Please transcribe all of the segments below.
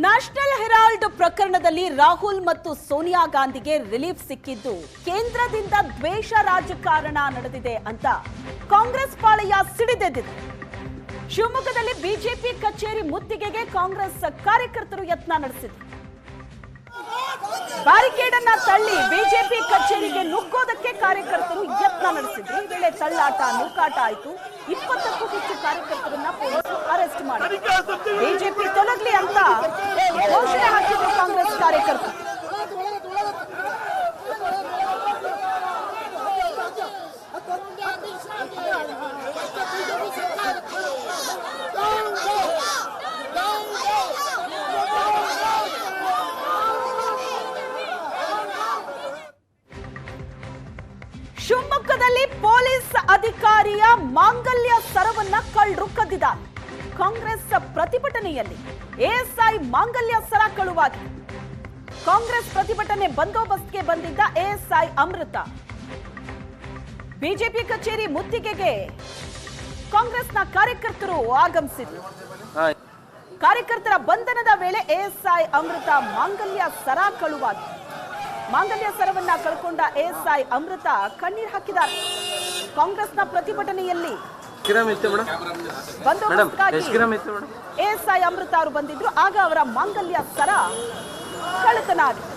National Herald ಪ್ರಕರಣದಲ್ಲಿ ರಾಹುಲ್ ಮತ್ತು ಸೋನಿಯಾ ಗಾಂಧಿಗೆ ರಿಲೀಫ್ ಸಿಕ್ಕಿದ್ದು ಕೇಂದ್ರದಿಂದ ದ್ವೇಷ ರಾಜಕಾರಣ ನಡೆದಿದೆ ಅಂತ ಕಾಂಗ್ರೆಸ್ ಪಾಳೆಯ ಸಿಡಿದೆದ್ದಿದೆ. ಶಿವಮೊಗ್ಗದಲ್ಲಿ ಬಿಜೆಪಿ ಕಚೇರಿ ಮುತ್ತಿಗೆಗೆ ಕಾಂಗ್ರೆಸ್ ಕಾರ್ಯಕರ್ತರು ಯತ್ನ ನಡೆಸಿದರು. ಬ್ಯಾರಿಕೇಡ್ ಅನ್ನ ತಳ್ಳಿ ಬಿಜೆಪಿ ಕಚೇರಿಗೆ ನುಗ್ಗೋದಕ್ಕೆ ಕಾರ್ಯಕರ್ತರು ಯತ್ನ ನಡೆಸಿದ್ರು. ಈ ವೇಳೆ ತಳ್ಳಾಟ ನೂಕಾಟ ಆಯಿತು. 20ಕ್ಕೂ ಹೆಚ್ಚು ಕಾರ್ಯಕರ್ತರನ್ನ ಪೊಲೀಸರು ಅರೆಸ್ಟ್ ಮಾಡಿದ್ರು. ಬಿಜೆಪಿ ತೊಲಗಲಿ ಅಂತ ಘೋಷಣೆ ಹಾಕಿದ್ರು ಕಾಂಗ್ರೆಸ್ ಕಾರ್ಯಕರ್ತರು. ಶಿವಮೊಗ್ಗದಲ್ಲಿ ಪೊಲೀಸ್ ಅಧಿಕಾರಿಯ ಮಾಂಗಲ್ಯ ಸರವನ್ನ ಕಳ್ಳರು ಕದ್ದಿದ್ದಾರೆ. ಕಾಂಗ್ರೆಸ್ ಪ್ರತಿಭಟನೆಯಲ್ಲಿ ಎಎಸ್ಐ ಮಾಂಗಲ್ಯ ಸರ ಕಳುವಾಗಿದೆ. ಕಾಂಗ್ರೆಸ್ ಪ್ರತಿಭಟನೆ ಬಂದೋಬಸ್ತ್ಗೆ ಬಂದಿದ್ದ ಎಎಸ್ಐ ಅಮೃತ ಬಿಜೆಪಿ ಕಚೇರಿ ಮುತ್ತಿಗೆಗೆ ಕಾಂಗ್ರೆಸ್ನ ಕಾರ್ಯಕರ್ತರು ಆಗಮಿಸಿದ್ರು. ಕಾರ್ಯಕರ್ತರ ಬಂಧನದ ವೇಳೆ ಎಎಸ್ಐ ಅಮೃತ ಮಾಂಗಲ್ಯ ಸರ ಕಳುವಾಗಿದೆ. ಮಾಂಗಲ್ಯ ಸರವನ್ನ ಕಳ್ಕೊಂಡ ಎಎಸ್ಐ ಅಮೃತ ಕಣ್ಣೀರು ಹಾಕಿದ್ದಾರೆ. ಕಾಂಗ್ರೆಸ್ನ ಪ್ರತಿಭಟನೆಯಲ್ಲಿ ಎಎಸ್ಐ ಅಮೃತ ಅವರು ಬಂದಿದ್ರು. ಆಗ ಅವರ ಮಾಂಗಲ್ಯ ಸರ ಕಳ್ಳತನ ಆಗಿದೆ.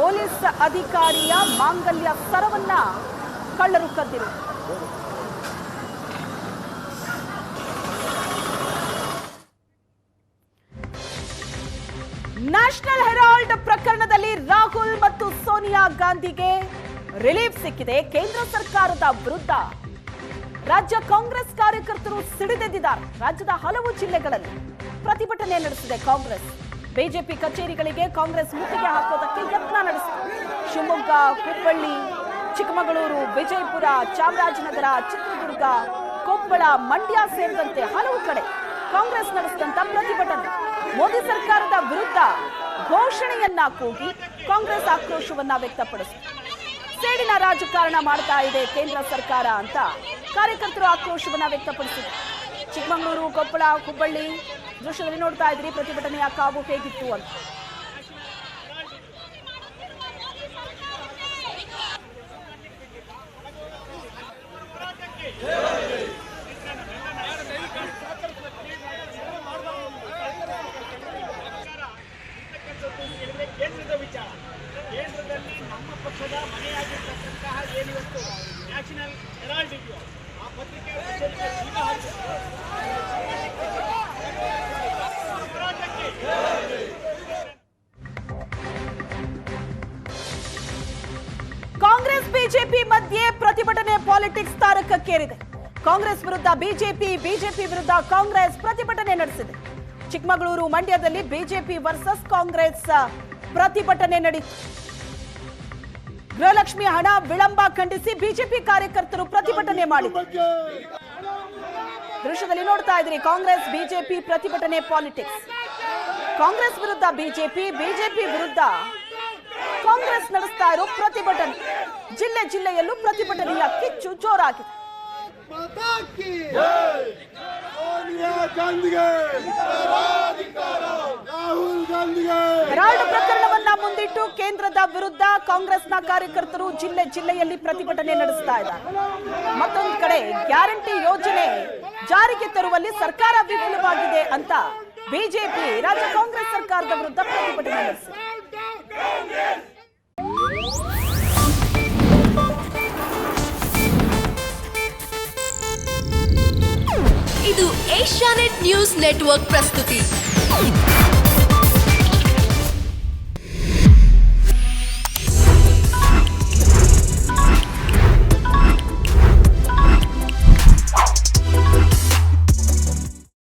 ಪೊಲೀಸ್ ಅಧಿಕಾರಿಯ ಮಾಂಗಲ್ಯ ಸರವನ್ನ ಕಳ್ಳರು ಕದ್ದಿರು. ನ್ಯಾಷನಲ್ ಹೆರಾಲ್ಡ್ ಪ್ರಕರಣದಲ್ಲಿ ರಾಹುಲ್ ಮತ್ತು ಸೋನಿಯಾ ಗಾಂಧಿಗೆ ರಿಲೀಫ್ ಸಿಕ್ಕಿದೆ. ಕೇಂದ್ರ ಸರ್ಕಾರದ ವಿರುದ್ಧ ರಾಜ್ಯ ಕಾಂಗ್ರೆಸ್ ಕಾರ್ಯಕರ್ತರು ಸಿಡಿದೆದ್ದಿದ್ದಾರೆ. ರಾಜ್ಯದ ಹಲವು ಜಿಲ್ಲೆಗಳಲ್ಲಿ ಪ್ರತಿಭಟನೆ ನಡೆಸಿದೆ ಕಾಂಗ್ರೆಸ್. ಬಿಜೆಪಿ ಕಚೇರಿಗಳಿಗೆ ಕಾಂಗ್ರೆಸ್ ಮುತ್ತಿಗೆ ಹಾಕೋದಕ್ಕೆ ಯತ್ನ ನಡೆಸಿದೆ. ಶಿವಮೊಗ್ಗ, ಹುಬ್ಬಳ್ಳಿ, ಚಿಕ್ಕಮಗಳೂರು, ವಿಜಯಪುರ, ಚಾಮರಾಜನಗರ, ಚಿತ್ರದುರ್ಗ, ಕೊಪ್ಪಳ, ಮಂಡ್ಯ ಸೇರಿದಂತೆ ಹಲವು ಕಡೆ ಕಾಂಗ್ರೆಸ್ ನಡೆಸಿದಂತ ಪ್ರತಿಭಟನೆ. ಮೋದಿ ಸರ್ಕಾರದ ವಿರುದ್ಧ ಘೋಷಣೆಯನ್ನ ಕೂಗಿ ಕಾಂಗ್ರೆಸ್ ಆಕ್ರೋಶವನ್ನ ವ್ಯಕ್ತಪಡಿಸಿದೆ. ಸೇಡಿನ ರಾಜಕಾರಣ ಮಾಡ್ತಾ ಇದೆ ಕೇಂದ್ರ ಸರ್ಕಾರ ಅಂತ ಕಾರ್ಯಕರ್ತರು ಆಕ್ರೋಶವನ್ನ ವ್ಯಕ್ತಪಡಿಸಿದರು. ಚಿಕ್ಕಮಗಳೂರು, ಕೊಪ್ಪಳ, ಹುಬ್ಬಳ್ಳಿ ದೃಶ್ಯದಲ್ಲಿ ನೋಡ್ತಾ ಇದ್ರಿ ಪ್ರತಿಭಟನೆಯ ಕಾವು ಹೇಗಿತ್ತು ಅಂತ. ಕೇಂದ್ರದ ವಿಚಾರ, ಕೇಂದ್ರದಲ್ಲಿ ನಮ್ಮ ಪಕ್ಷದ ಮನೆಯಾಗಿರ್ತಕ್ಕಂತಹ ಏನಿವತ್ತು ನ್ಯಾಷನಲ್ ಹೆರಾಲ್ಡ್ ಇದೆಯೋ ಆ ಪತ್ರಿಕೆ ಕಾಂಗ್ರೆಸ್ ಬಿಜೆಪಿ ಮಧ್ಯೆ ಪ್ರತಿಭಟನೆ ಪಾಲಿಟಿಕ್ಸ್ ತಾರಕಕ್ಕೇರಿದೆ. ಕಾಂಗ್ರೆಸ್ ವಿರುದ್ಧ ಬಿಜೆಪಿ, ಬಿಜೆಪಿ ವಿರುದ್ಧ ಕಾಂಗ್ರೆಸ್ ಪ್ರತಿಭಟನೆ ನಡೆಸಿದೆ. ಚಿಕ್ಕಮಗಳೂರು, ಮಂಡ್ಯದಲ್ಲಿ ಬಿಜೆಪಿ ವರ್ಸಸ್ ಕಾಂಗ್ರೆಸ್ ಪ್ರತಿಭಟನೆ ನಡೆಯಿತು. ಗೃಹಲಕ್ಷ್ಮಿ ಹಣ ವಿಳಂಬ ಖಂಡಿಸಿ ಬಿಜೆಪಿ ಕಾರ್ಯಕರ್ತರು ಪ್ರತಿಭಟನೆ ಮಾಡಿದರು. ದೃಶ್ಯದಲ್ಲಿ ನೋಡ್ತಾ ಇದ್ರಿ ಕಾಂಗ್ರೆಸ್ ಬಿಜೆಪಿ ಪ್ರತಿಭಟನೆ ಪಾಲಿಟಿಕ್ಸ್. ಕಾಂಗ್ರೆಸ್ ವಿರುದ್ಧ ಬಿಜೆಪಿ, ಬಿಜೆಪಿ ವಿರುದ್ಧ ಕಾಂಗ್ರೆಸ್ ನಡೆಸ್ತಾ ಇರೋ ಪ್ರತಿಭಟನೆ. ಜಿಲ್ಲೆ ಜಿಲ್ಲೆಯಲ್ಲೂ ಪ್ರತಿಭಟನೆಯ ಕಿಚ್ಚು ಜೋರಾಗಿದೆ. ಹೆರಾಲ್ಡ್ ಪ್ರಕರಣವನ್ನ ಮುಂದಿಟ್ಟು ಕೇಂದ್ರದ ವಿರುದ್ಧ ಕಾಂಗ್ರೆಸ್ನ ಕಾರ್ಯಕರ್ತರು ಜಿಲ್ಲೆ ಜಿಲ್ಲೆಯಲ್ಲಿ ಪ್ರತಿಭಟನೆ ನಡೆಸ್ತಾ ಇದ್ದಾರೆ. ಮತ್ತೊಂದು ಕಡೆ ಗ್ಯಾರಂಟಿ ಯೋಜನೆ ಜಾರಿಗೆ ತರುವಲ್ಲಿ ಸರ್ಕಾರ ವಿಫಲವಾಗಿದೆ ಅಂತ ಬಿಜೆಪಿ ರಾಜ್ಯ ಕಾಂಗ್ರೆಸ್ ಸರ್ಕಾರದ ವಿರುದ್ಧ ಪ್ರತಿಭಟನೆ ನಡೆಸಿದೆ. ಇದು ಏಷ್ಯಾನೆಟ್ ನ್ಯೂಸ್ ನೆಟ್ವರ್ಕ್ ಪ್ರಸ್ತುತಿ.